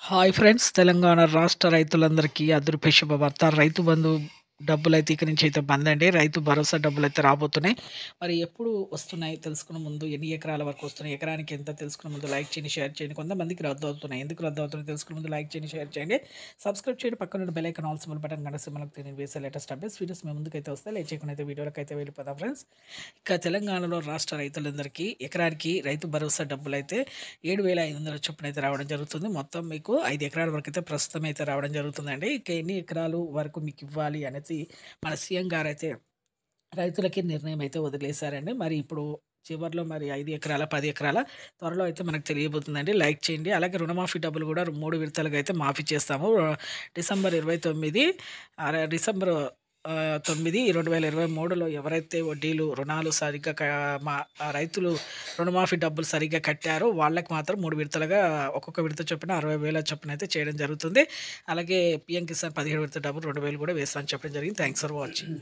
Hi friends! Telangana రాష్ట్ర రైతులందరికీ అదృపే శుభవార్త. రైతు బంధు డబ్బులైతే ఇక నుంచి అయితే బందండి. రైతు భరోసా డబ్బులైతే రాబోతున్నాయి. మరి ఎప్పుడు వస్తున్నాయి తెలుసుకునే ముందు ఎన్ని ఎకరాల వరకు వస్తున్నాయి? ఎకరానికి ఎంత తెలుసుకునే ముందు లైక్ చేయండి, షేర్ చేయండి. కొంతమందికి రద్దవుతున్నాయి. ఎందుకు రద్దవుతున్నాయో తెలుసుకునే ముందు లైక్ చేయండి, షేర్ చేయండి. సబ్స్క్రైబ్ చేయండి. పక్కనున్న bell icon all symbol button గంట సింబల్‌కి నేను వేసే లేటెస్ట్ అప్డేట్స్ వీడియోస్ మీ ముందుకైతే వస్తాయి. లేట్ చేయకుండా అయితే వీడియోలకైతే వెళ్ళిపోదాం ఫ్రెండ్స్. ఇక తెలంగాణలో రాష్ట్ర రైతులందరికీ ఎకరానికి రైతు భరోసా డబ్బులైతే 7,500 చొప్పునైతే రావడం జరుగుతుంది. మొత్తం మీకు 5 ఎకరాల వరకైతే ప్రస్తుతం అయితే రావడం జరుగుతుందండి. ఇక ఎన్ని ఎకరాలు వరకు మీకివ్వాలి అనేసి మన సీఎం గారైతే రైతులకి నిర్ణయం అయితే వదిలేసారండి. మరి ఇప్పుడు చివర్లో మరి 5 ఎకరాల, 10 ఎకరాల త్వరలో అయితే మనకు తెలియబోతుందండి. లైక్ చేయండి. అలాగే రుణమాఫీ డబ్బులు కూడా 3 విడతలుగా అయితే మాఫీ చేస్తాము. డిసెంబర్ 29 డిసెంబర్ 9, 2023లో ఎవరైతే వడ్డీలు, రుణాలు సరిగ్గా మా రైతులు రుణమాఫీ డబ్బులు సరిగ్గా కట్టారో వాళ్ళకి మాత్రం 3 విడతలుగా ఒక్కొక్క విడత చొప్పున 60,000 చొప్పున అయితే చేయడం జరుగుతుంది. అలాగే పీఎం కిసాన్ 17 విడత డబ్బులు 2,000 కూడా వేస్తామని చెప్పడం జరిగింది. Thanks for watching.